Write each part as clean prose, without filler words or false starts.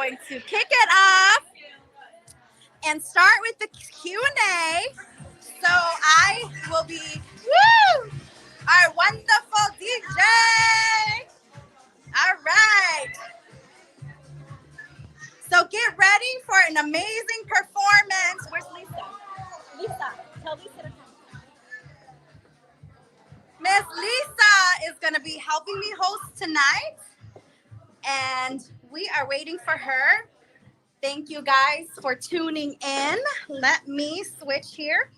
going to kick it off and start with the Q&A. So I will be, our wonderful DJ. All right. So get ready for an amazing performance. Where's Lisa? Lisa, tell Lisa to come. Miss Lisa is going to be helping me host tonight, and we are waiting for her. Thank you guys for tuning in. Let me switch here.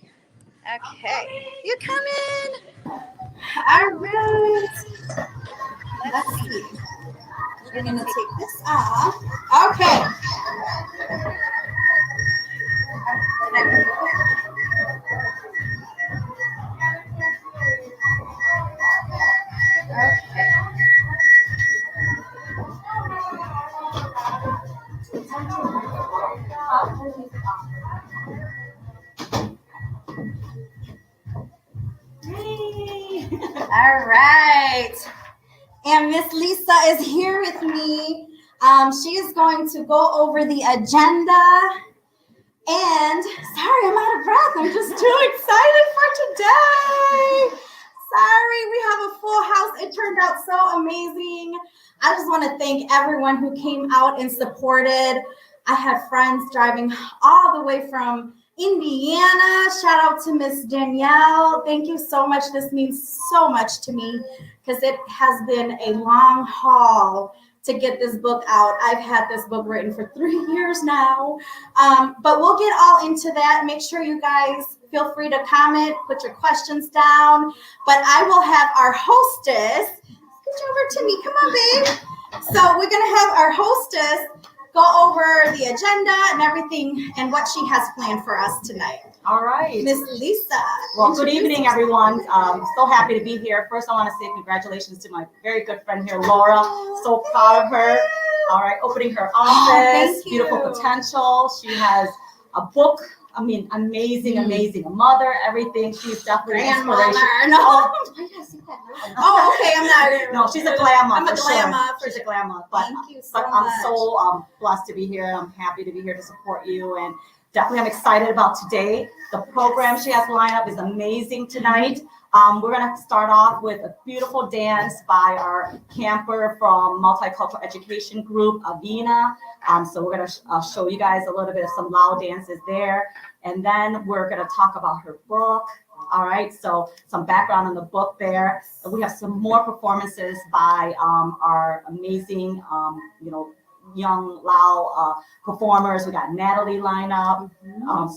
Okay, you come in. All right. Let's see. We're going to take this off. Okay. All right. And Miss Lisa is here with me. She is going to go over the agenda. And sorry, I'm out of breath. I'm just too excited for today. Sorry, we have a full house. It turned out so amazing. I just want to thank everyone who came out and supported. I had friends driving all the way from Indiana. Shout out to Miss Danielle. Thank you so much. This means so much to me because it has been a long haul to get this book out. I've had this book written for 3 years now, but we'll get all into that. Make sure you guys feel free to comment, put your questions down, but I will have our hostess, scooch over to me, come on, babe. So we're gonna have our hostess go over the agenda and everything and what she has planned for us tonight. All right. Miss Lisa. Well, good evening, everyone. So happy to be here. First, I want to say congratulations to my very good friend here, Laura. So proud of her. All right, opening her office, beautiful potential. She has a book. I mean, amazing. A mother, everything. She's definitely an inspiration. No. Oh, okay. I'm not. No, she's a glamour. I'm a glamour. She's a glamour. But, thank you so much. I'm so blessed to be here. I'm happy to be here to support you. And definitely I'm excited about today. The program she has lined up is amazing tonight. We're going to start off with a beautiful dance by our camper from Multicultural Education Group, Avina. So we're going to show you guys a little bit of some LAO dances there. And then we're going to talk about her book. All right, so some background on the book there. And we have some more performances by our amazing, young LAO performers. We got Natalie lined up.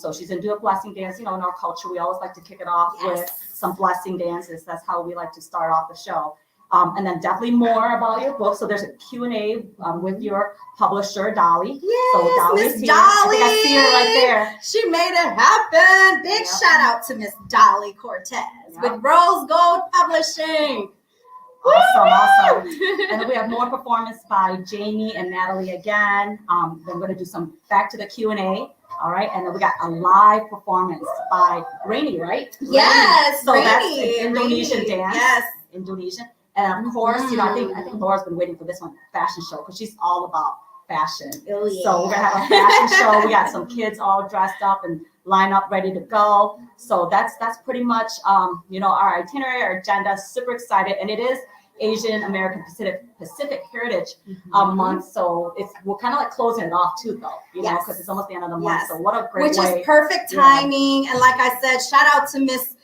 So she's gonna do a blessing dance. You know, in our culture, we always like to kick it off with some blessing dances. That's how we like to start off the show. And then definitely more about your book. So there's a Q&A with your publisher, Dolly. Yes, so Dolly's Miss here. Dolly. I think I see her right there. She made it happen. Big shout out to Miss Dolly Cortez with Rose Gold Publishing. Awesome. And then we have more performance by Jamie and Natalie again. Then we're going to do some back to the Q&A. All right. And then we got a live performance by Rainy, right? Yes. So Rainy, that's an Indonesian dance. Yes. Indonesian. And of course, I think Laura's been waiting for this one, fashion show, because she's all about fashion. Oh, yeah. So we're going to have a fashion show. We got some kids all dressed up and line up, ready to go. So that's pretty much, our itinerary, our agenda. Super excited. And it is Asian American Pacific Heritage Month. So we're kind of like closing it off too, though, because it's almost the end of the month. So what a great way. Which is perfect timing. And like I said, shout out to Miss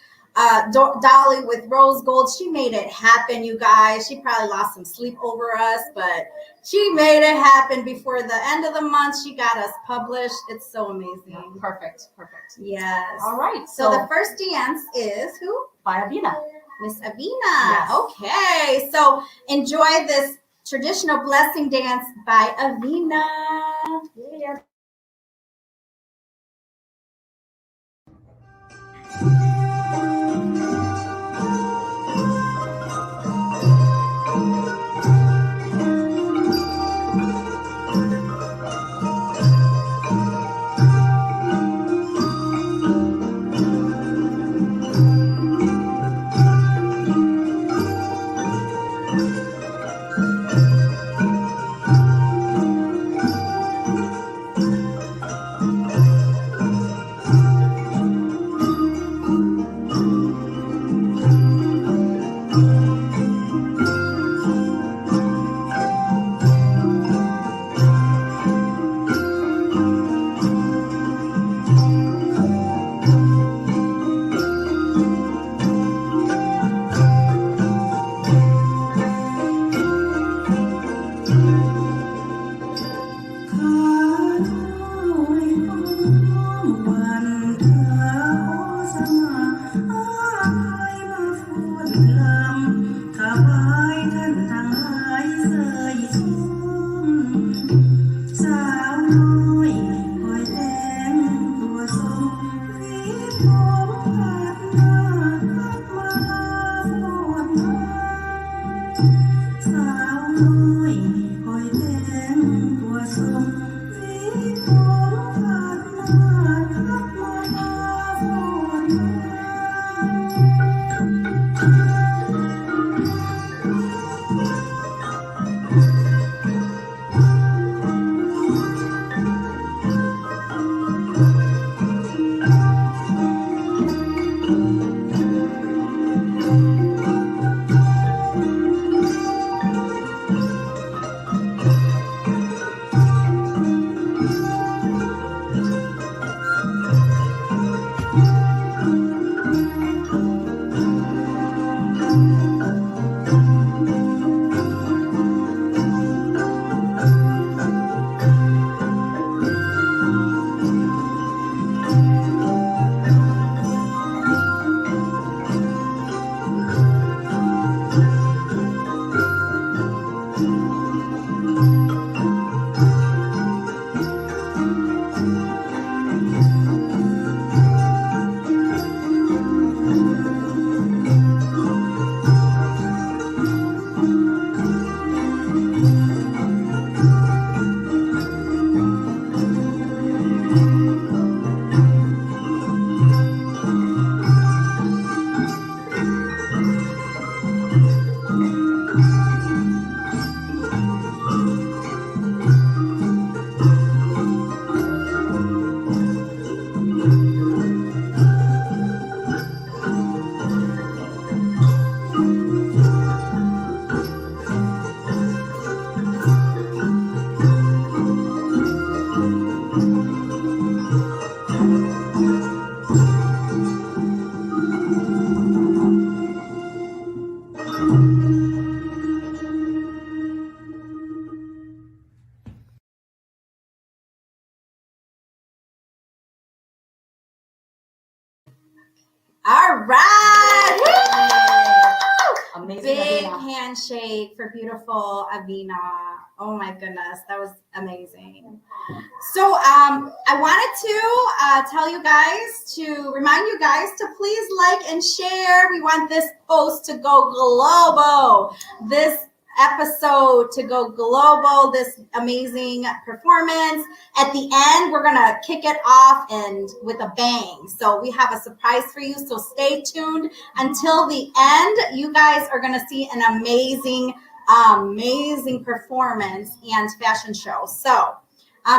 Dolly with Rose Gold. She made it happen, you guys. She probably lost some sleep over us, but she made it happen before the end of the month. She got us published. It's so amazing. Yeah, perfect. Yes. All right. So the first dance is who? By Avina. Miss Avina. Yes. Okay. So enjoy this traditional blessing dance by Avina. Yeah. All right. Woo! Amazing. Big Avina. handshake for beautiful Avina. Oh my goodness, that was amazing. So I wanted to tell you guys, to remind you guys to please like and share. We want this post to go global. This episode to go global, this amazing performance. At the end, we're gonna kick it off and with a bang. So we have a surprise for you. So stay tuned until the end. You guys are gonna see an amazing performance and fashion show. So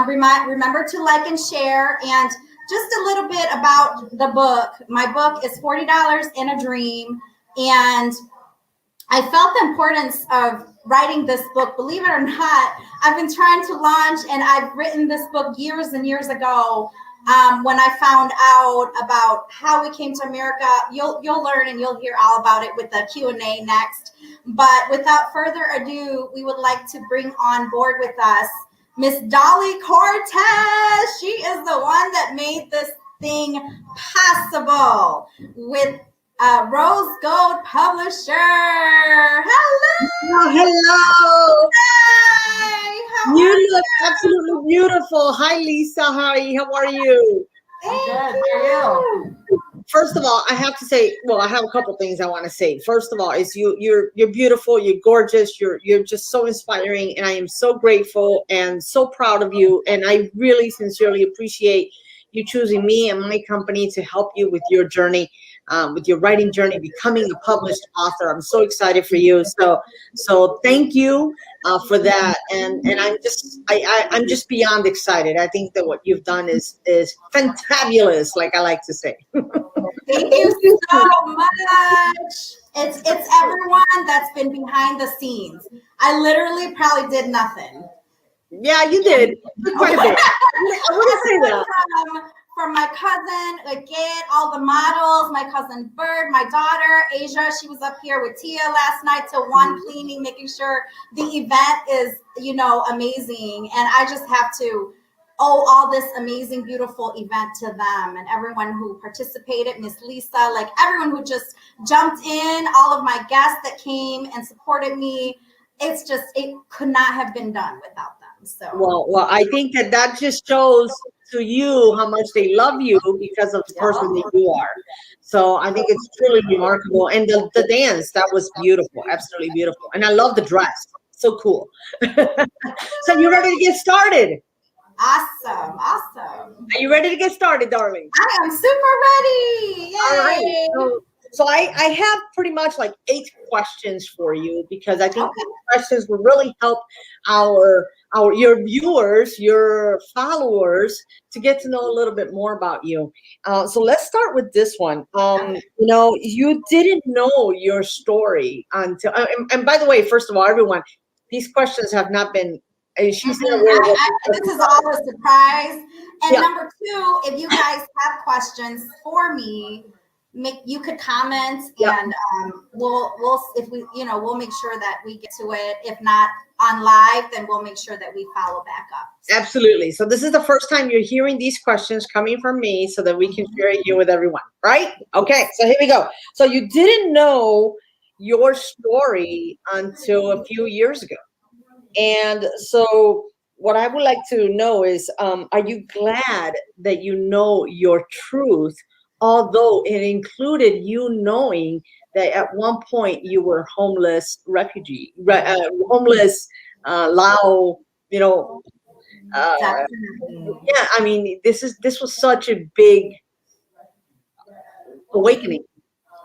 remember to like and share. And just a little bit about the book. My book is $40 in a Dream. And I felt the importance of writing this book. Believe it or not, I've been trying to launch, and I've written this book years and years ago. When I found out about how we came to America, you'll learn and you'll hear all about it with the Q&A next. But without further ado, we would like to bring on board with us Miss Dolly Cortez. She is the one that made this thing possible with Rose Gold Publisher. Hello. Hello. Hi. How You look absolutely beautiful. Hi, Lisa. Hi. How are you? I'm good. How are you? First of all, I have to say, well, I have a couple things I want to say. First of all, is you're beautiful. You're gorgeous. You're just so inspiring, and I am so grateful and so proud of you. And I really sincerely appreciate you choosing me and my company to help you with your journey. With your writing journey, becoming a published author. I'm so excited for you. So thank you for that. And I'm just beyond excited. I think that what you've done is fantabulous, like I like to say. Thank you so much. It's everyone that's been behind the scenes. I literally probably did nothing. Yeah, you did. Quite a bit. I wouldn't say that. From my cousin, like all the models, my cousin Bird, my daughter, Asia, she was up here with Tia last night till 1 cleaning, making sure the event is, amazing. And I just have to owe all this amazing, beautiful event to them and everyone who participated, Miss Lisa, like everyone who just jumped in, all of my guests that came and supported me. It's just, it could not have been done without them. So well, I think that just shows to you how much they love you because of the person that you are. So I think it's truly remarkable. And the dance, that was beautiful, absolutely beautiful. And I love the dress. So cool. So you ready to get started? Awesome. Are you ready to get started, darling? I am super ready. Yay. All right. So I have pretty much like 8 questions for you because I think these questions will really help your viewers, your followers, to get to know a little bit more about you. So let's start with this one. You didn't know your story until, and by the way, first of all, everyone, these questions have not been. She's not aware of this is all a surprise. And number 2, if you guys have questions for me, you could comment, and we'll make sure that we get to it. If not on live, then we'll make sure that we follow back up. Absolutely. So this is the first time you're hearing these questions coming from me so that we can share it here with everyone, right? Okay, so here we go. So you didn't know your story until a few years ago. And so what I would like to know is, are you glad that you know your truth, although it included you knowing that at one point you were homeless refugee, homeless LAO, yeah, I mean, this was such a big awakening.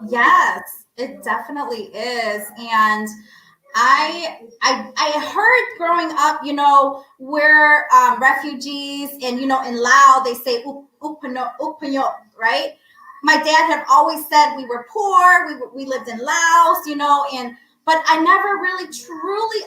Yes, it definitely is. And I heard growing up, we're refugees, and in Lao they say "upanyo," right? My dad had always said we were poor, we lived in Laos, but I never really truly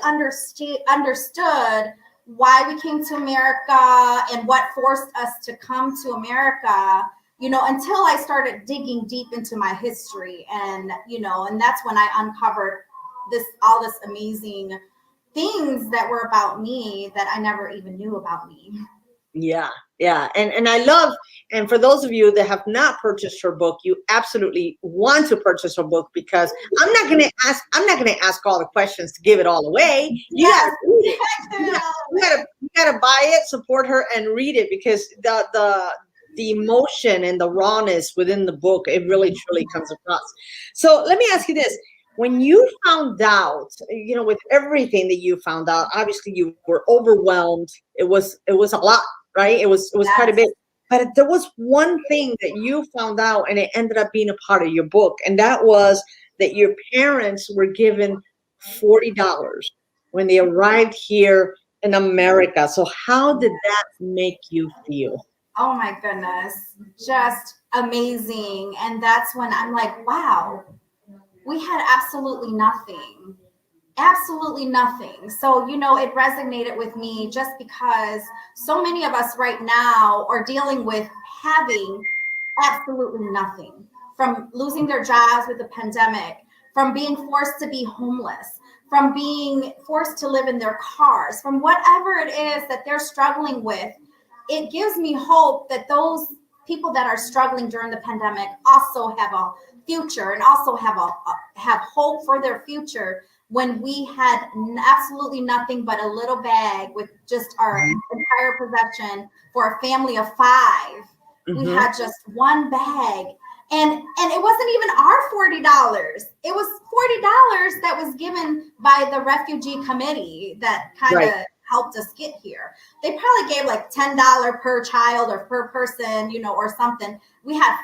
understood why we came to America and what forced us to come to America, until I started digging deep into my history, and that's when I uncovered all this amazing things that were about me that I never even knew about me. Yeah, yeah. And I love, and for those of you that have not purchased her book, you absolutely want to purchase her book, because I'm not gonna ask all the questions to give it all away. You Yes. gotta read it. You gotta buy it, support her, and read it, because the emotion and the rawness within the book, it really truly comes across. So let me ask you this. When you found out, with everything that you found out, obviously you were overwhelmed. It was a lot, right? It was quite a bit. But there was one thing that you found out, and it ended up being a part of your book, and that was that your parents were given $40 when they arrived here in America. So how did that make you feel? Oh my goodness, just amazing. And that's when I'm like, wow, we had absolutely nothing. Absolutely nothing. So, it resonated with me just because so many of us right now are dealing with having absolutely nothing, from losing their jobs with the pandemic, from being forced to be homeless, from being forced to live in their cars, from whatever it is that they're struggling with. It gives me hope that those people that are struggling during the pandemic also have a future, and also have hope for their future, when we had absolutely nothing but a little bag with just our entire possession for a family of 5. We had just one bag, and it wasn't even our $40. It was $40 that was given by the refugee committee that kind of helped us get here. They probably gave like $10 per child or per person, or something. We had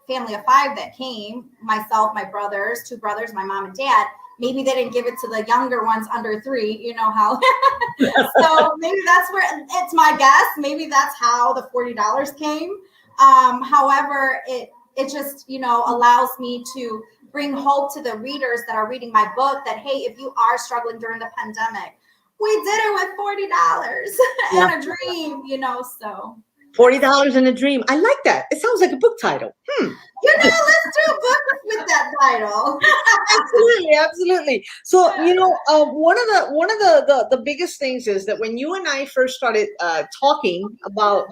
family of 5 that came, myself, my brothers, 2 brothers, my mom and dad. Maybe they didn't give it to the younger ones under 3, you know how. So maybe that's where, it's my guess, maybe that's how the $40 came. However, it just, allows me to bring hope to the readers that are reading my book, that, hey, if you are struggling during the pandemic, we did it with $40 and a dream, so. $40 in a dream. I like that. It sounds like a book title. Let's do a book with that title. Absolutely. So, one of the biggest things is that when you and I first started talking about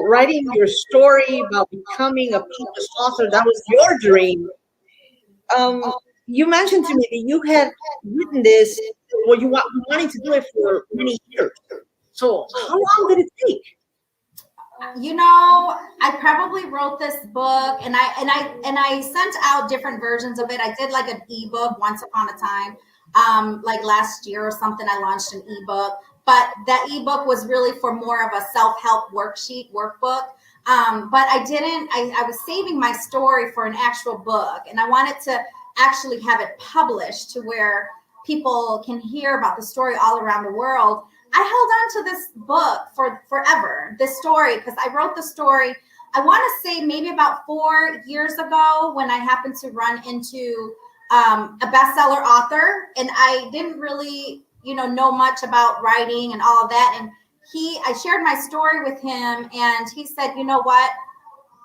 writing your story, about becoming a published author, that was your dream. You mentioned to me that you had written this, well, you wanted to do it for many years. So how long did it take? I probably wrote this book, and I sent out different versions of it. I did like an ebook once upon a time, like last year or something. I launched an ebook, but that ebook was really for more of a self-help workbook. But I was saving my story for an actual book, and I wanted to actually have it published to where people can hear about the story all around the world. I held on to this book for forever, this story, because I wrote the story, I want to say maybe about 4 years ago, when I happened to run into a bestseller author, and I didn't really, know much about writing and all of that. And I shared my story with him, and he said, you know what?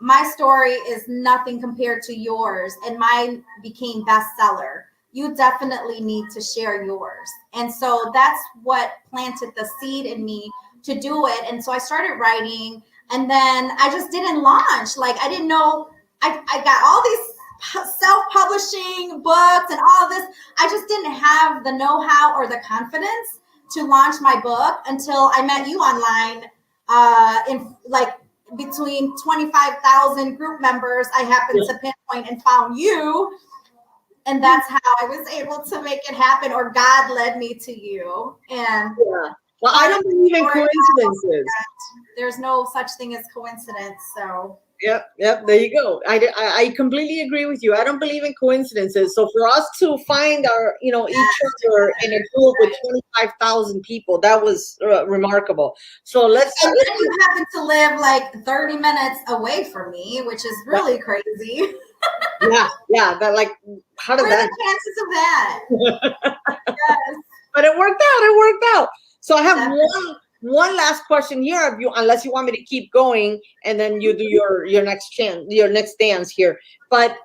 My story is nothing compared to yours, and mine became bestseller. You definitely need to share yours. And so that's what planted the seed in me to do it. And so I started writing, and then I just didn't launch. Like, I didn't know, I got all these self-publishing books and all of this. I just didn't have the know-how or the confidence to launch my book until I met you online, in like between 25,000 group members. I happened to pinpoint and found you. And that's how I was able to make it happen, or God led me to you. And well, I don't believe in coincidences. There's no such thing as coincidence. So Yep. There you go. I completely agree with you. I don't believe in coincidences. So for us to find our, each other in a group with 25,000 people, that was remarkable. So And then you happen to live like 30 minutes away from me, which is really crazy. Yeah. That, like, how did that? What are the chances of that? Yes. But it worked out. So I have one last question here of you, unless you want me to keep going, and then you do your next dance here. But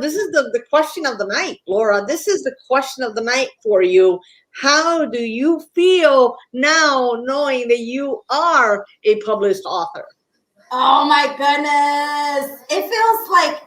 this is the question of the night, Laura. This is the question of the night for you. How do you feel now knowing that you are a published author? Oh my goodness. It feels like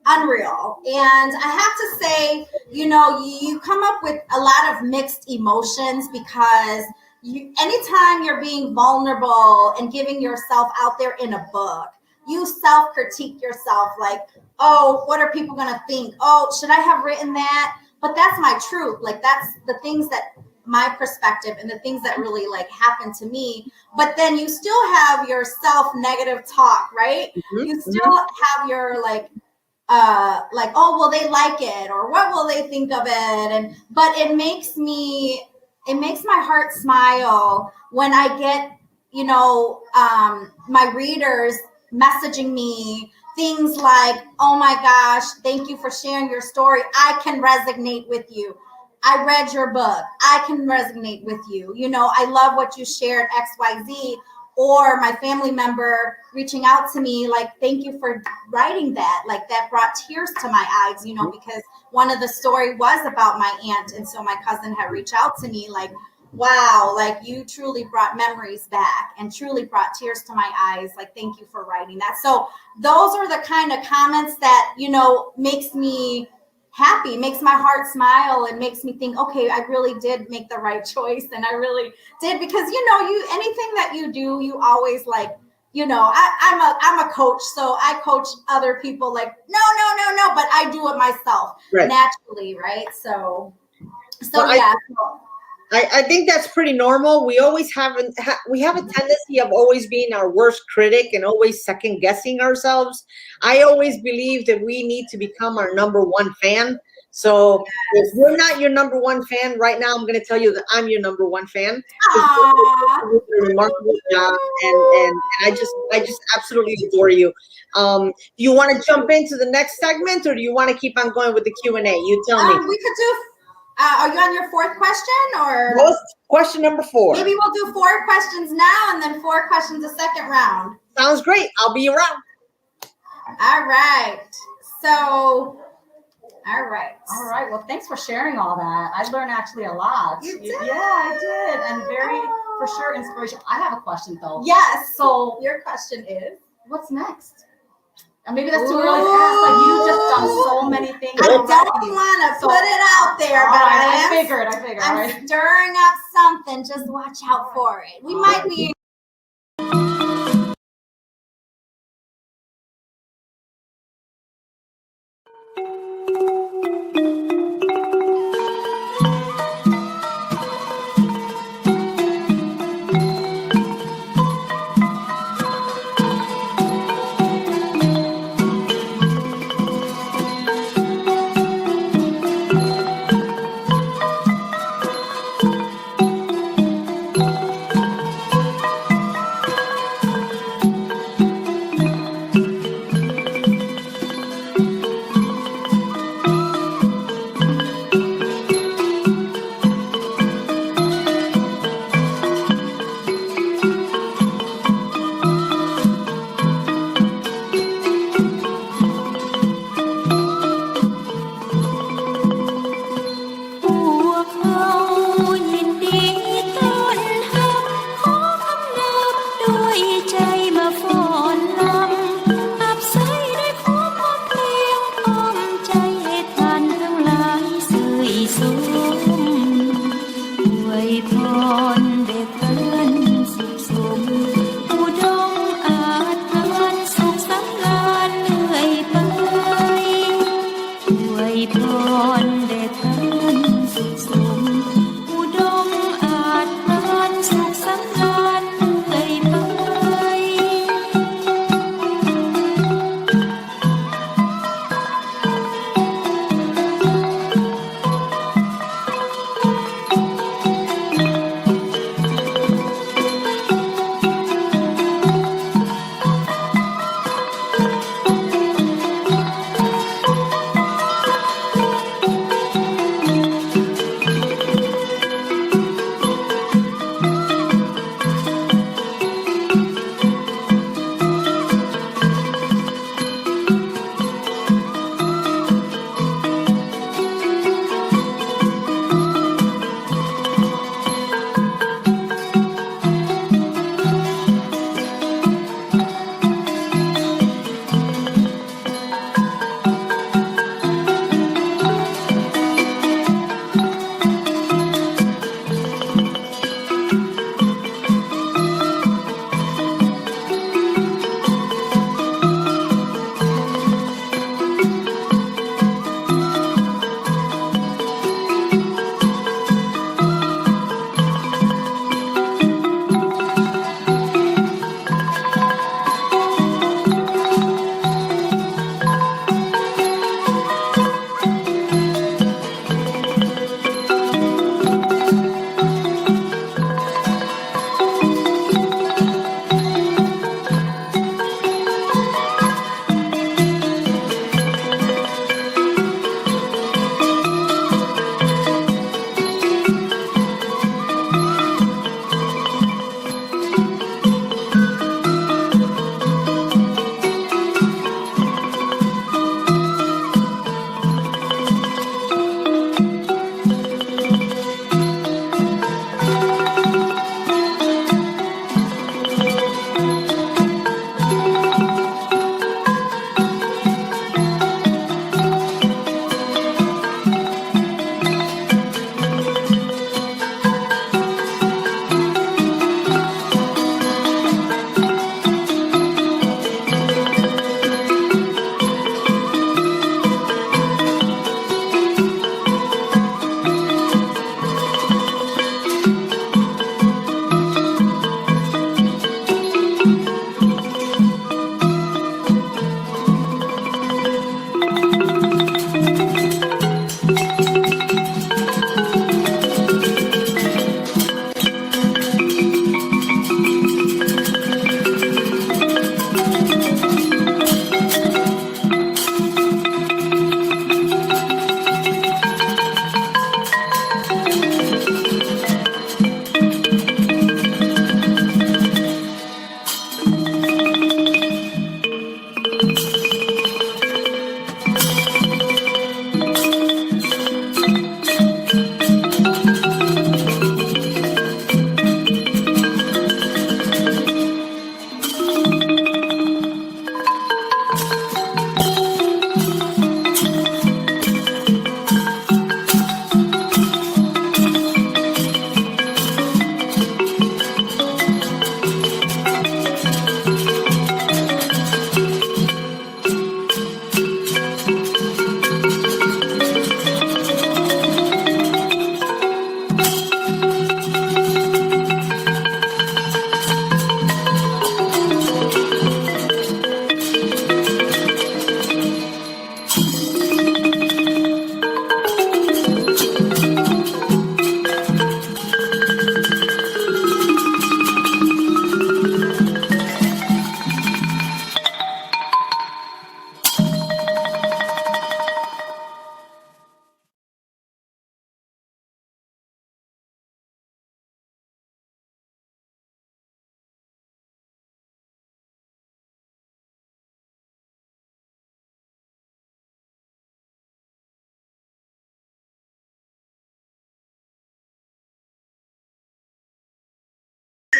unreal. And I have to say, you come up with a lot of mixed emotions because anytime you're being vulnerable and giving yourself out there in a book, you self-critique yourself like, oh, what are people going to think? Oh, should I have written that? But that's my truth. Like, that's the things that my perspective and the things that really like happened to me. But then you still have your self-negative talk, right? Mm-hmm. You still have your like, oh, will they like it? Or what will they think of it? But it makes my heart smile when I get, my readers messaging me things like, oh my gosh, thank you for sharing your story. I can resonate with you. I read your book. I can resonate with you. I love what you shared, XYZ. Or my family member reaching out to me like, thank you for writing that. Like, that brought tears to my eyes, because one of the story was about my aunt. And so my cousin had reached out to me like, wow, like you truly brought memories back and truly brought tears to my eyes. Like, thank you for writing that. So those are the kind of comments that, makes me happy, makes my heart smile, and makes me think, okay, I really did make the right choice. And I really did, because, anything that you do, you always like, I'm a coach. So I coach other people like, no, but I do it myself naturally. Right. So well, yeah. I think that's pretty normal. We always have a tendency of always being our worst critic and always second guessing ourselves. I always believe that we need to become our number one fan. So if you're not your number one fan right now, I'm going to tell you that I'm your number one fan. You did a remarkable job, and I just absolutely adore you. Do you want to jump into the next segment, or do you want to keep on going with the Q&A? You tell me. We could do. Are you on your fourth question, or question number 4? Maybe we'll do 4 questions now and then 4 questions a second round. Sounds great. I'll be around. All right. So, all right. Well, thanks for sharing all that. I learned actually a lot. You did? Yeah, I did. And very, for sure, inspirational. I have a question, though. Yes. So your question is, what's next? And maybe that's too early to ask. Like, you've just done so many things. I don't want to put it out there, but I figured. I'm stirring up something. Just watch out for it. We might be.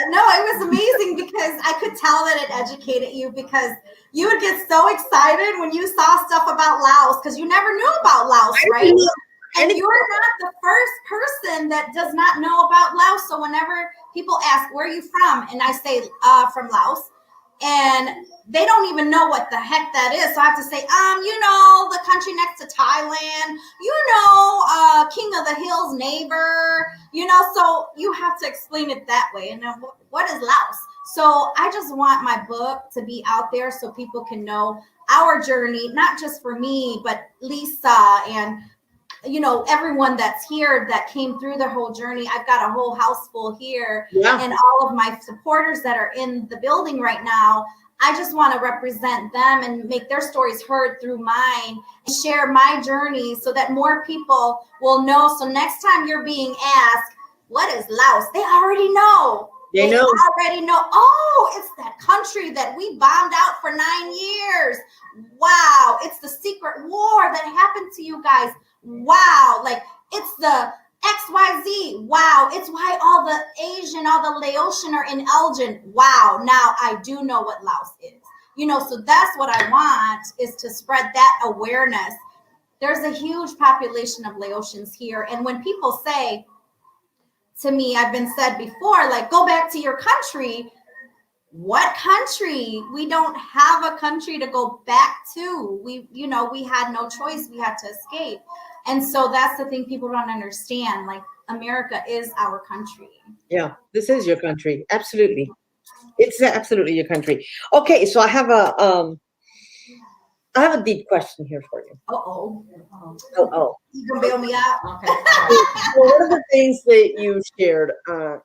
No, it was amazing because I could tell that it educated you because you would get so excited when you saw stuff about Laos because you never knew about Laos, right? And you're not the first person that does not know about Laos. So whenever people ask, where are you from? And I say, from Laos. And they don't even know what the heck that is. So I have to say, the country next to Thailand, King of the Hill's neighbor, so you have to explain it that way. And then what is Laos? So I just want my book to be out there so people can know our journey, not just for me, but Lisa and everyone that's here that came through the whole journey. I've got a whole house full here, and all of my supporters that are in the building right now. I just want to represent them and make their stories heard through mine and share my journey so that more people will know. So next time you're being asked, what is Laos? They already know. They already know. Oh, it's that country that we bombed out for 9 years. Wow. It's the secret war that happened to you guys. Wow. Like it's the XYZ. Wow. It's why all the Laotian are in Elgin. Wow. Now I do know what Laos is. So that's what I want is to spread that awareness. There's a huge population of Laotians here. And when people say to me, I've been said before, like, go back to your country. What country? We don't have a country to go back to. We had no choice. We had to escape. And so that's the thing people don't understand. Like, America is our country. Yeah, this is your country. Absolutely. It's absolutely your country. Okay, so I have a deep question here for you. Uh-oh. You can bail me out? Okay. So one of the things that you shared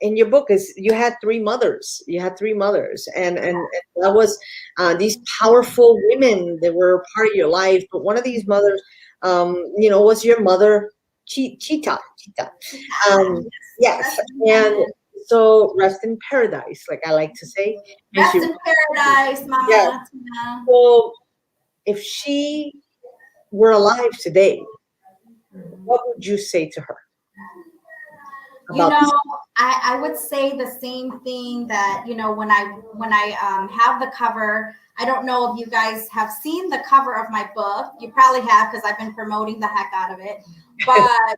in your book is you had three mothers. You had three mothers, and that was these powerful women that were part of your life. But one of these mothers, was your mother, Cheetah. Yes, and so rest in paradise, like I like to say. Rest in paradise, Mama. Yeah. So if she were alive today, what would you say to her? I would say the same thing that, when I have the cover, I don't know if you guys have seen the cover of my book. You probably have because I've been promoting the heck out of it. But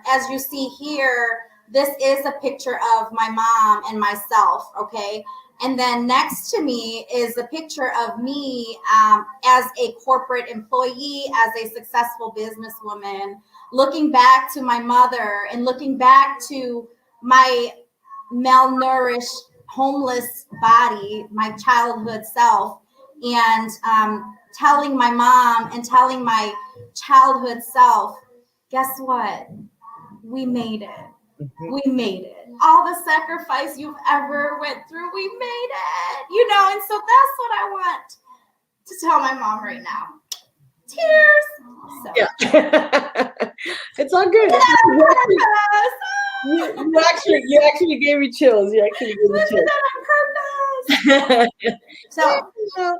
as you see here, this is a picture of my mom and myself, okay? And then next to me is a picture of me as a corporate employee, as a successful businesswoman, looking back to my mother and looking back to my malnourished, homeless body, my childhood self, and telling my mom and telling my childhood self, guess what? We made it. We made it. All the sacrifice you've ever went through, we made it. And so that's what I want to tell my mom right now. Tears. So. Yeah. It's all good. You actually gave me chills. You actually gave me chills. On purpose. So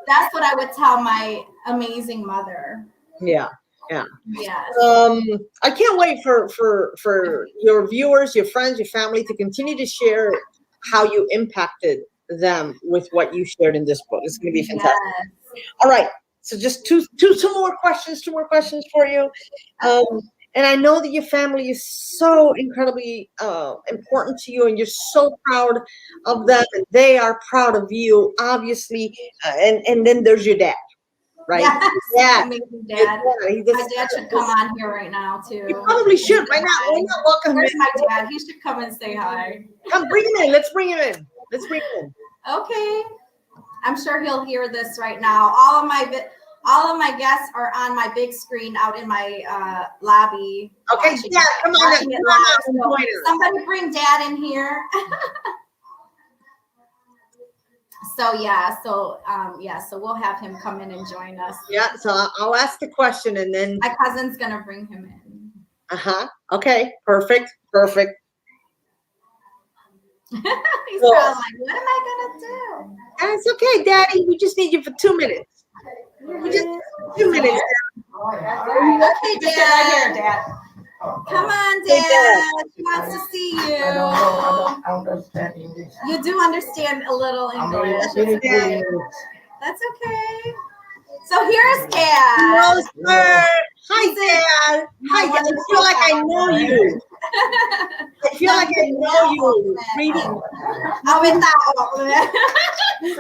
that's what I would tell my amazing mother. Yeah. Yes. I can't wait for your viewers, your friends, your family to continue to share how you impacted them with what you shared in this book. It's going to be fantastic. Yes. All right. So just two more questions for you. And I know that your family is so incredibly important to you, and you're so proud of them, and they are proud of you, obviously. And then there's your dad. Right? Yes. Amazing dad. My dad should come on here right now too. You probably should. Why not welcome him? Where's my dad? He should come and say hi. Come, bring him in. Let's bring him in. Okay. I'm sure he'll hear this right now. All of my guests are on my big screen out in my lobby. Okay, yeah, come on. Somebody bring Dad in here. So we'll have him come in and join us. Yeah, so I'll ask the question and then my cousin's gonna bring him in. Okay, perfect. He's probably like, what am I gonna do? It's okay, Daddy. We just need you for 2 minutes. We just 2 minutes. Okay, Dad. Right here, Dad. Come on, Hey, Dad. Dad. He wants to see I don't know. I you. don't understand English. You do understand a little I'm English. really It's okay. good. That's okay. So here's Dad. Hello, sir. Hi, He's in Dad. my Hi, Dad. I wonderful feel like I dad. know you. I feel like I know you. Reading.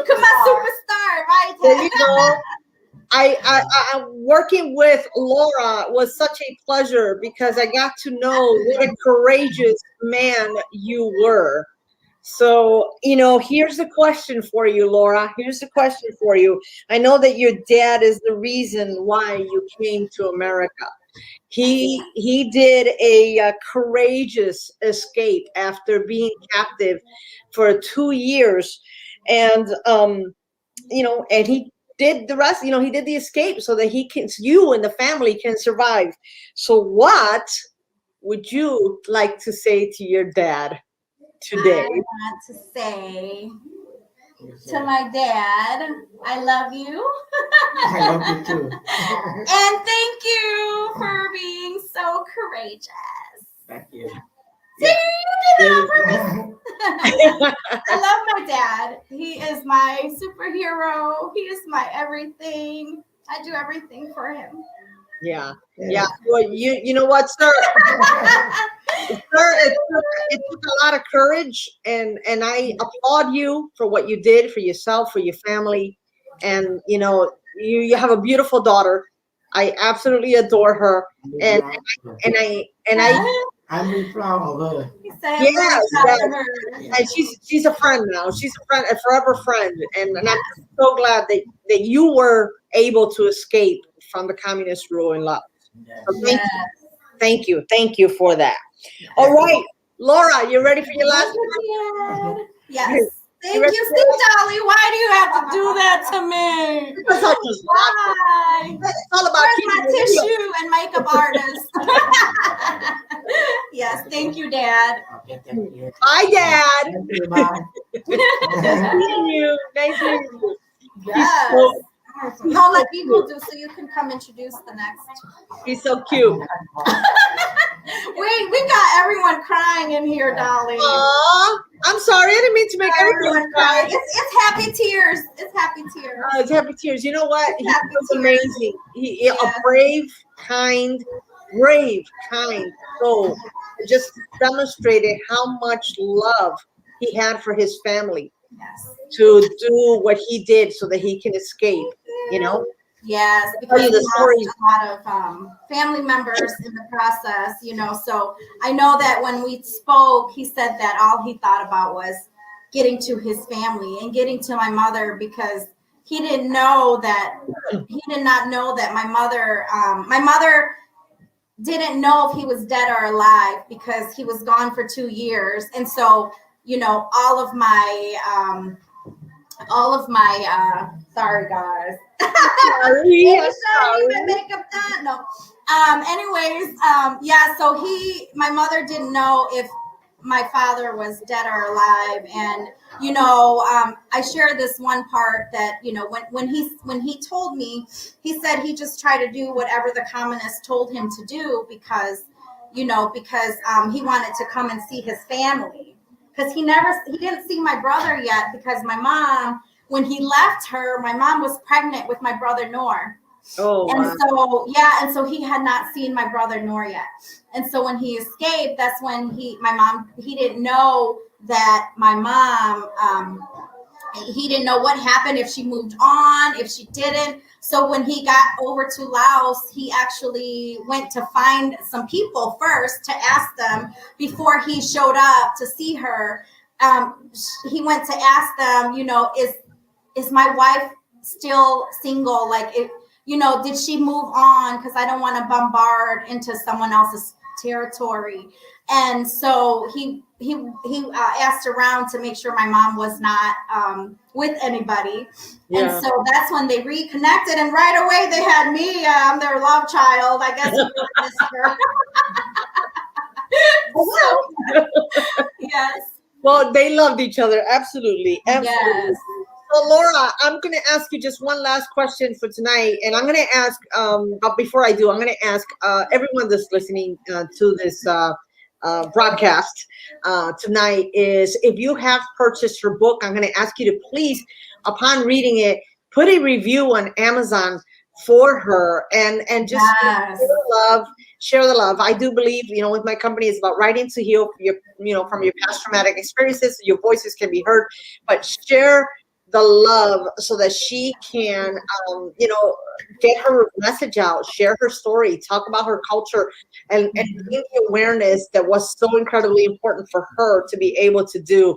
Come on, superstar, right? There you go. I working with Laura was such a pleasure because I got to know what a courageous man you were. So, here's the question for you, Laura. Here's the question for you. I know that your dad is the reason why you came to America. He did a courageous escape after being captive for 2 years, and and he did the rest. He did the escape so that you and the family can survive. So, what would you like to say to your dad today? I want to say to my dad, I love you. I love you too. And thank you for being so courageous. Thank you. See, you did it on purpose. I love my dad. He is my superhero. He is my everything. I do everything for him. Yeah. Well, you know what, sir? Sir, it took a lot of courage, and I applaud you for what you did for yourself, for your family, and you have a beautiful daughter. I absolutely adore her, and I I'm really proud of her. He said, yes, "Proud of yes. her." And she's a friend now. She's a friend, a forever friend, and I'm so glad that you were able to escape from the communist rule in Laos. So thank you for that. All right, Laura, you ready for your last one? Dad. Yes. Thank you. See, Dolly, why do you have to do that to me? It's all just Why? It's all about Where's my keeping it real. tissue and makeup artist? Yes, thank you, Dad. Okay, thank you. Bye, Dad. Thank you, Mom. Nice meeting you. Nice meeting you. Yes. So- Don't let people do so you can come introduce the next. He's so cute. We got everyone crying in here, Dolly. Aw, I'm sorry. I didn't mean to make everyone cry. It's happy tears. It's happy tears. It's happy tears. You know what? He Happy was tears. amazing. He a Yeah. brave, kind soul. Just demonstrated how much love he had for his family Yes. to do what he did so that he can escape. Yes, Tell because you we the story. lost a lot of family members in the process, so I know that when we spoke, he said that all he thought about was getting to his family and getting to my mother, because he did not know that my mother didn't know if he was dead or alive, because he was gone for 2 years. And so, all of my sorry guys. Sorry. My makeup done. No. So my mother didn't know if my father was dead or alive. And, I shared this one part that, when he told me, he said he just tried to do whatever the communists told him to do because he wanted to come and see his family. Because he didn't see my brother yet, because my mom, when he left her, my mom was pregnant with my brother Noor. Oh, wow. And so he had not seen my brother Noor yet. And so when he escaped, that's when he didn't know that my mom, he didn't know what happened, if she moved on, if she didn't. So when he got over to Laos, he actually went to find some people first to ask them before he showed up to see her. He went to ask them, is my wife still single? Like, did she move on? Because I don't want to bombard into someone else's territory. And so he asked around to make sure my mom was not with anybody. Yeah. And so that's when they reconnected, and right away they had me. I'm their love child. I guess he missed her. So, yes. Well, they loved each other. Absolutely. Yes. So Laura, I'm going to ask you just one last question for tonight, and I'm going to ask. But before I do, I'm going to ask everyone that's listening to this broadcast tonight is if you have purchased her book, I'm going to ask you to please, upon reading it, put a review on Amazon for her and just Yes. share the love. I do believe, with my company, it's about writing to heal your, from your past traumatic experiences. Your voices can be heard, but share the love so that she can, get her message out, share her story, talk about her culture, and bring the awareness that was so incredibly important for her to be able to do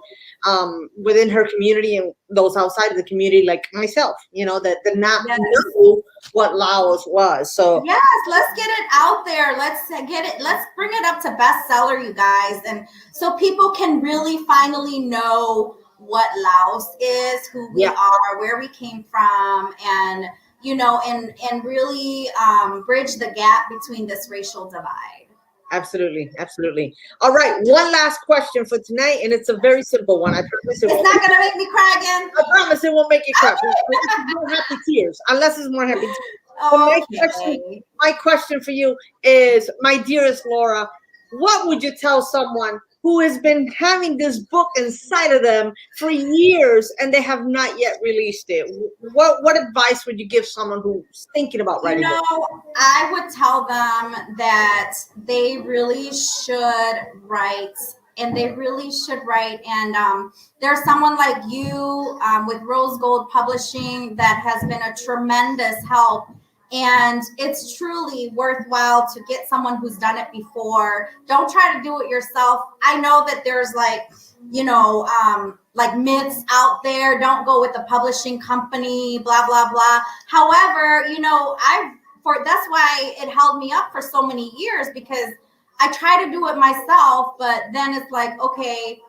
within her community and those outside of the community, like myself, that did not know what Laos was. So yes, let's get it out there. Let's get it. Let's bring it up to bestseller, you guys, and so people can really finally know what Laos is, who we are, where we came from, and and really bridge the gap between this racial divide. Absolutely. All right, one last question for tonight, and it's a very simple one. I promise it's not going to make me cry again. I promise it won't make you cry. It's more happy tears, unless it's more happy tears. Okay. My question for you is, my dearest Laura, what would you tell someone who has been having this book inside of them for years and they have not yet released it? What advice would you give someone who's thinking about writing a book? I would tell them that they really should write, and they really should write. And there's someone like you with Rose Gold Publishing that has been a tremendous help. And it's truly worthwhile to get someone who's done it before. Don't try to do it yourself. I know that there's like myths out there. Don't go with the publishing company, blah, blah, blah. However, that's why it held me up for so many years, because I try to do it myself, but then it's like, okay,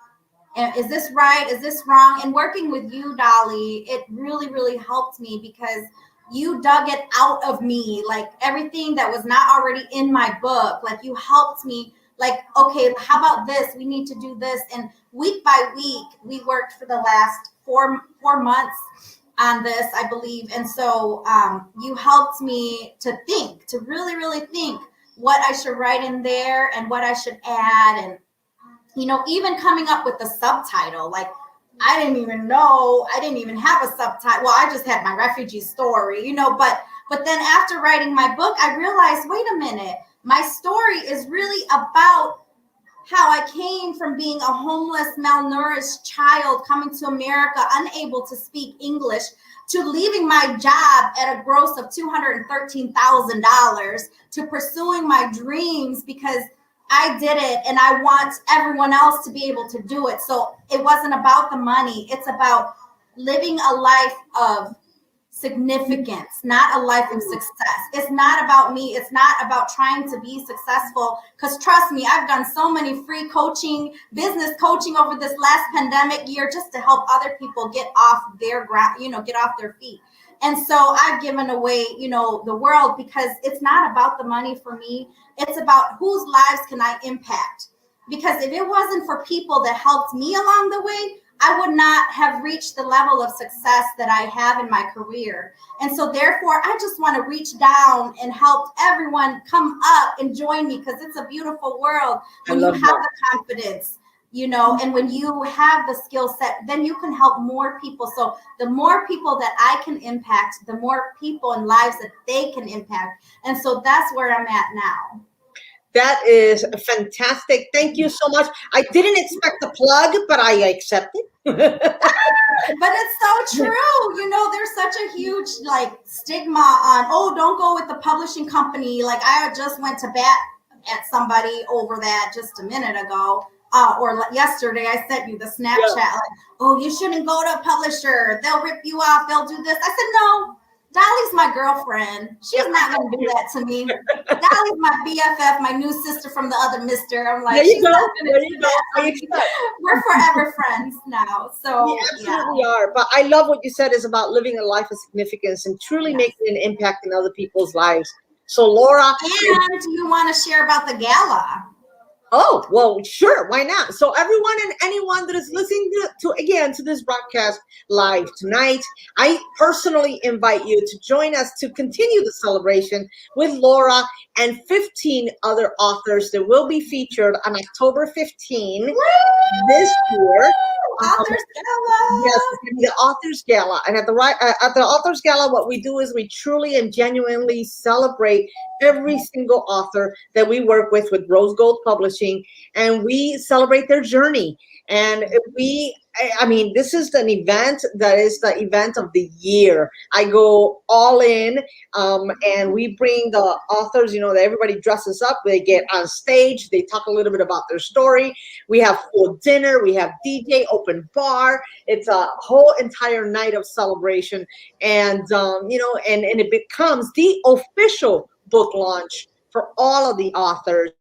is this right? Is this wrong? And working with you, Dolly, it really, really helped me, because you dug it out of me, like everything that was not already in my book. Like, you helped me, like, okay, how about this? We need to do this. And week by week, we worked for the last four months on this, I believe. And so you helped me to think, to really, really think what I should write in there and what I should add. And, even coming up with the subtitle, like, I didn't even have a subtitle. Well, I just had my refugee story, but then after writing my book, I realized, wait a minute, my story is really about how I came from being a homeless, malnourished child coming to America, unable to speak English, to leaving my job at a gross of $213,000, to pursuing my dreams because I did it and I want everyone else to be able to do it. So it wasn't about the money. It's about living a life of significance, not a life of success. It's not about me. It's not about trying to be successful. Because trust me, I've done so many free coaching, business coaching over this last pandemic year just to help other people get off their ground, get off their feet. And so I've given away, the world, because it's not about the money for me. It's about whose lives can I impact? Because if it wasn't for people that helped me along the way, I would not have reached the level of success that I have in my career. And so therefore, I just want to reach down and help everyone come up and join me, because it's a beautiful world when you have the confidence, and when you have the skill set, then you can help more people. So the more people that I can impact, the more people and lives that they can impact. And so that's where I'm at now. That is fantastic. Thank you so much. I didn't expect the plug, but I accept it. But it's so true. There's such a huge stigma on, don't go with the publishing company. Like, I just went to bat at somebody over that just a minute ago. Or yesterday, I sent you the Snapchat, you shouldn't go to a publisher. They'll rip you off. They'll do this. I said, no, Dolly's my girlfriend. She's not going to do that to me. Dolly's my BFF, my new sister from the other mister. I'm like, she's not going to do that. We're forever friends now. So we absolutely are. But I love what you said is about living a life of significance and truly making an impact in other people's lives. So, Laura. And do you want to share about the gala? Oh, well, sure. Why not? So everyone and anyone that is listening to this broadcast live tonight, I personally invite you to join us to continue the celebration with Laura and 15 other authors that will be featured on October 15 this year. Authors Gala. Yes, it's gonna be the Authors Gala, and at the Authors Gala, what we do is we truly and genuinely celebrate every single author that we work with Rose Gold Publishing, and we celebrate their journey. And I mean, this is an event that is the event of the year. I go all in, and we bring the authors. You know, that everybody dresses up. They get on stage. They talk a little bit about their story. We have full dinner. We have DJ, open bar. It's a whole entire night of celebration, and you know, and it becomes the official book launch for all of the authors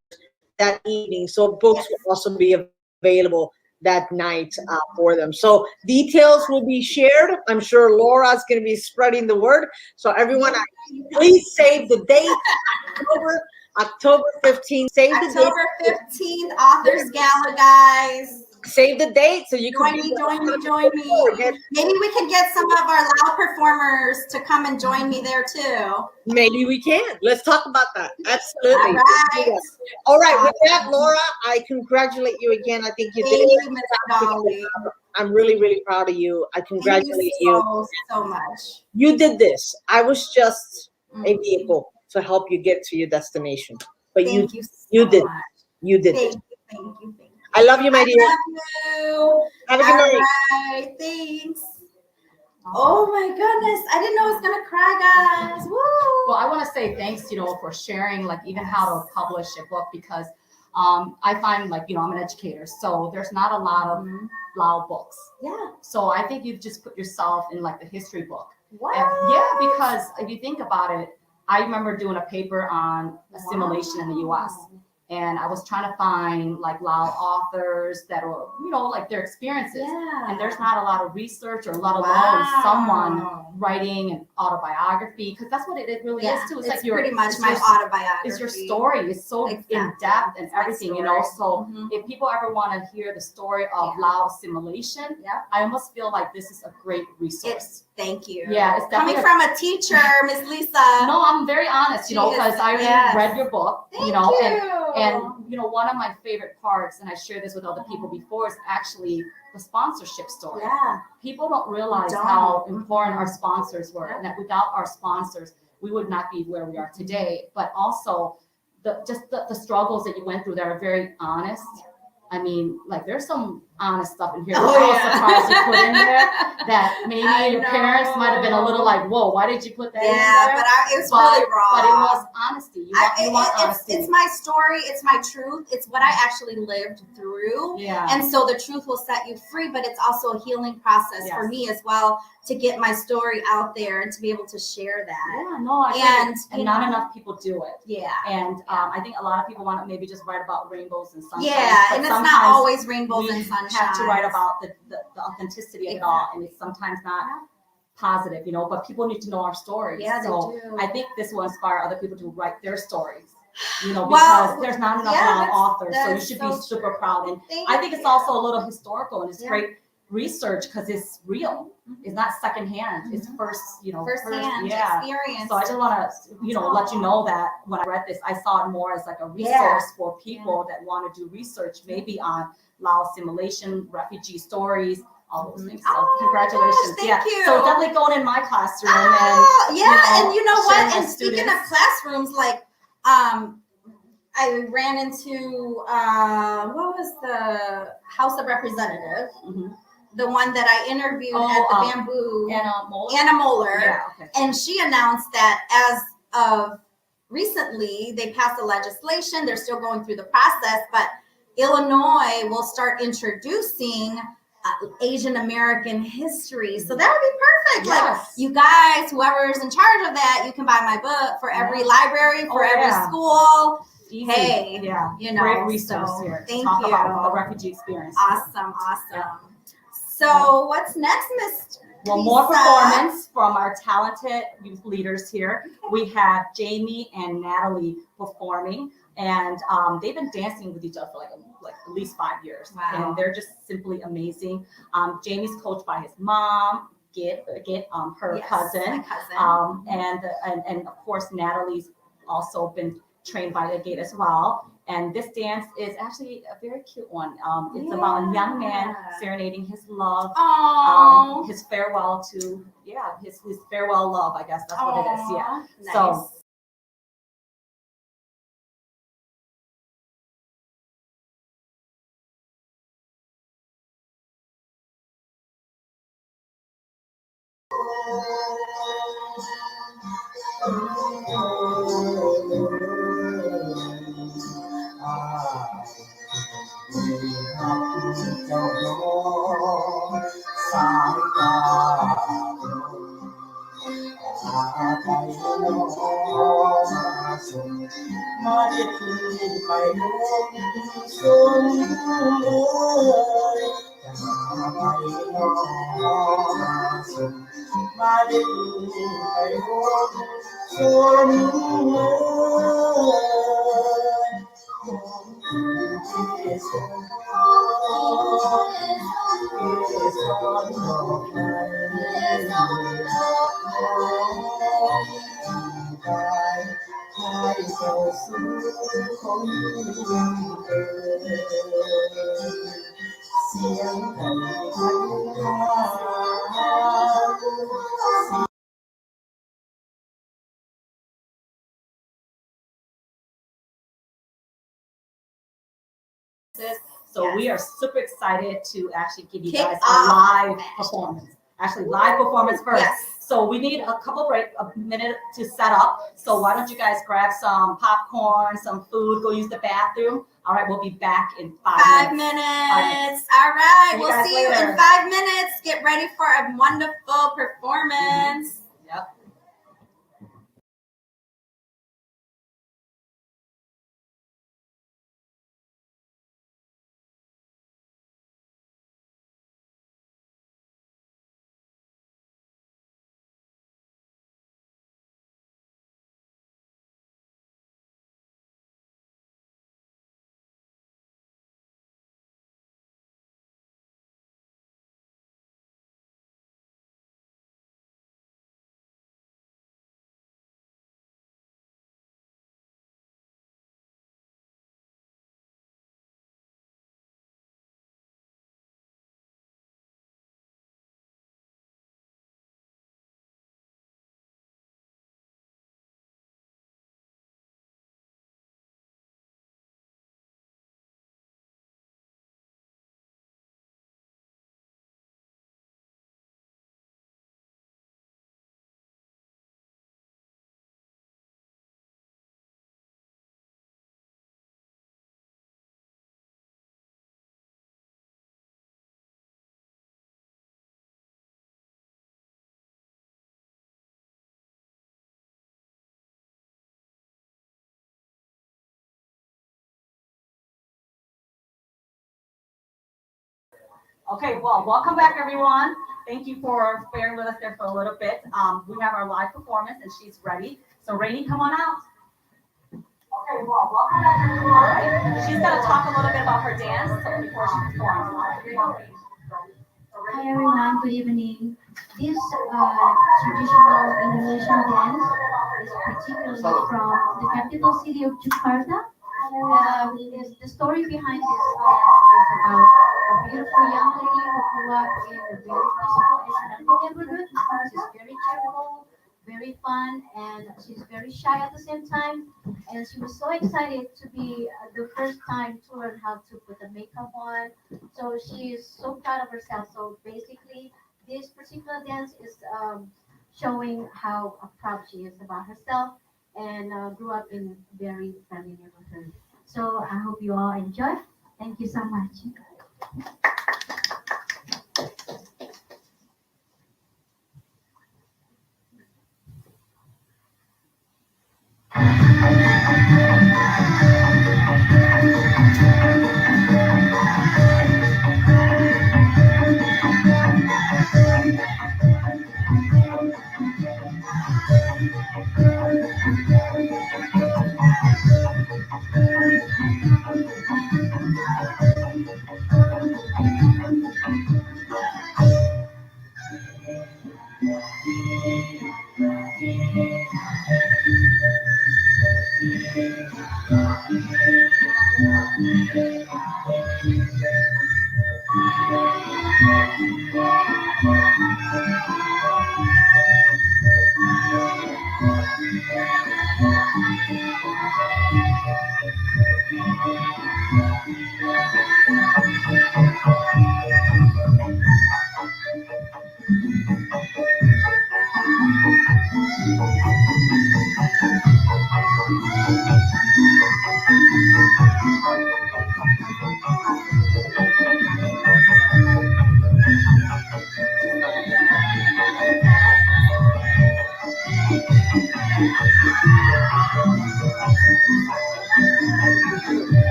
that evening. So books will also be available that night for them. So details will be shared. I'm sure Laura's going to be spreading the word. So everyone, please save the date, October 15th. Save the date. October 15th, Authors Gala, guys. Save the date so you can Join me. Maybe we can get some of our LAO performers to come and join me there too. Maybe we can. Let's talk about that. Absolutely. All right. All right. With that, Laura, I congratulate you again. I think you did Thank it. you, Miss Dolly. I'm really, really proud of you. I congratulate you. So much. You did this. I was just a vehicle to help you get to your destination. But you did. Much. You did. Thank you. I love you, my dear. I love you. Have a good night. All right, thanks. Oh my goodness, I didn't know I was gonna cry, guys. Woo! Well, I want to say thanks, for sharing, like, even how to publish a book, because I find, like, I'm an educator, so there's not a lot of LAO books. Yeah. So I think you've just put yourself in, like, the history book. What? Yeah, because if you think about it, I remember doing a paper on assimilation in the U.S. And I was trying to find, like, LAO authors that were, like, their experiences. Yeah. And there's not a lot of research, or let alone someone writing an autobiography, because that's what it really is too. It's like pretty much my autobiography. It's your story. It's so in depth and everything, So if people ever want to hear the story of LAO assimilation, I almost feel like this is a great resource. Thank you. Yeah, it's definitely coming from a teacher, Miss Lisa. No, I'm very honest, because I read your book, Thank you. and one of my favorite parts, and I shared this with other people before, is actually the sponsorship story. Yeah. People don't realize how important our sponsors were, and that without our sponsors, we would not be where we are today. But also the struggles that you went through that are very honest. I mean, like, there's some honest stuff in here. I'm surprised you put in there that maybe your parents might have been a little like, whoa, why did you put that in there? Yeah, but it was really raw. But it was honesty. You want honesty. It's my story. It's my truth. It's what I actually lived through. Yeah. And so the truth will set you free, but it's also a healing process for me as well, to get my story out there and to be able to share that. Yeah, no, I and not enough people do it. Yeah. And I think a lot of people want to maybe just write about rainbows and sunshine. Yeah, and it's not always rainbows and sunshine. Have to write about the authenticity of it all, and it's sometimes not positive, but people need to know our stories. Yeah, so they do. I think this will inspire other people to write their stories. Because there's not enough LAO authors, so you should be super proud. And I think it's also a little historical, and it's great research because it's real. It's not secondhand. It's firsthand experience. So I just want to, let you know that when I read this, I saw it more as like a resource for people that want to do research, maybe on LAO assimilation, refugee stories, all those things. So congratulations. Thank you. So definitely going in my classroom. And you know what? And speaking of classrooms, like, I ran into, what was the House of Representatives? The one that I interviewed at the Bamboo. Anna Moeller. Yeah, okay. And she announced that as of recently, they passed a legislation. They're still going through the process, but Illinois will start introducing Asian American history. So that would be perfect. Like, you guys, whoever's in charge of that, you can buy my book for every library, for every school. Easy. Hey, great resource here. Thank Talk you. about the refugee experience. Awesome. So what's next, Miss? Well, more performance from our talented youth leaders here. We have Jamie and Natalie performing. And they've been dancing with each other for like at least 5 years. Wow. And they're just simply amazing. Jamie's coached by his mom, her Yes, cousin. my cousin. And of course, Natalie's also been trained by the gate as well. And this dance is actually a very cute one. It's about a young man Yeah. serenading his love, Oh, his farewell to, his farewell love, I guess that's what it is. Yeah. nice. So we are super excited to actually give you Kick guys a off. live performance. Actually, live performance first. Yes. So we need a minute to set up. So why don't you guys grab some popcorn, some food, go use the bathroom. All right, we'll be back in 5 minutes. All right, See you we'll guys see you later. in 5 minutes. Get ready for a wonderful performance. Yep. Okay, well, welcome back, everyone. Thank you for bearing with us there for a little bit. We have our live performance, and she's ready. So, Rainey, come on out. Okay, well, welcome back, everyone. All right. She's going to talk a little bit about her dance before she performs. Hi everyone, good evening. This traditional Indonesian dance is particularly from the capital city of Jakarta. The story behind this dance is about a beautiful young lady who grew up in a very peaceful and friendly neighborhood. She's very cheerful, very fun, and she's very shy at the same time. And she was so excited to be the first time to learn how to put the makeup on. So she is so proud of herself. So basically, this particular dance is showing how proud she is about herself and grew up in very friendly neighborhood. So I hope you all enjoy. Thank you so much.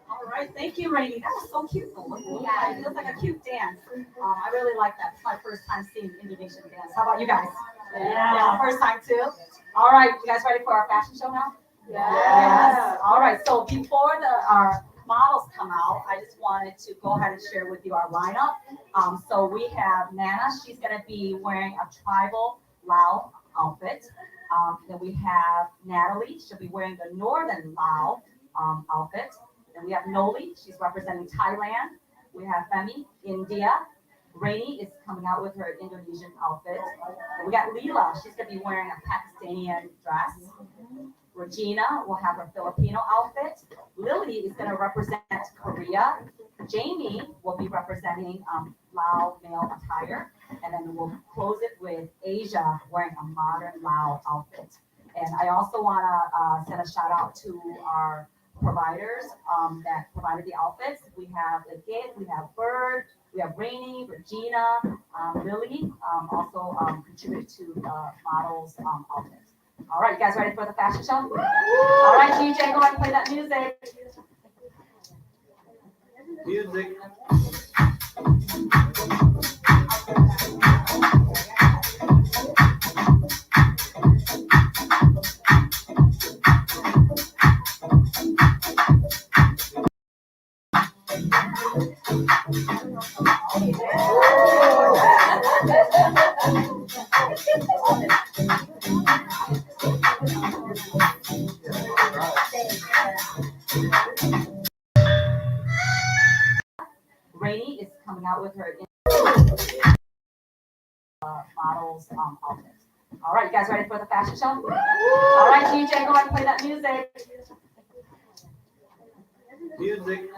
All right, thank you, Rainey. That was so cute. Yeah, it looks like a cute dance. I really like that. It's my first time seeing Indonesian dance. How about you guys? Yeah, first time too. All right, you guys ready for our fashion show now? Yes. All right. So before our models come out, I just wanted to go ahead and share with you our lineup. So we have Nana. She's going to be wearing a tribal LAO outfit. Then we have Natalie. She'll be wearing the Northern LAO outfit. Then we have Noli. She's representing Thailand. We have Femi, India. Rainy is coming out with her Indonesian outfit. And we got Leela. She's going to be wearing a Pakistani dress. Regina will have her Filipino outfit. Lily is going to represent Korea. Jamie will be representing LAO male attire. And then we'll close it with Asia wearing a modern LAO outfit. And I also want to send a shout out to our providers that provided the outfits. We have the Gig, we have Bird, we have Rainy, Regina, Lily, also contributed to the models' outfits. All right, you guys ready for the fashion show? All right, DJ, go ahead and play that music. Music. Rainy is coming out with her models outfits. All right, you guys ready for the fashion show? All right, DJ, go ahead and play that music. Music.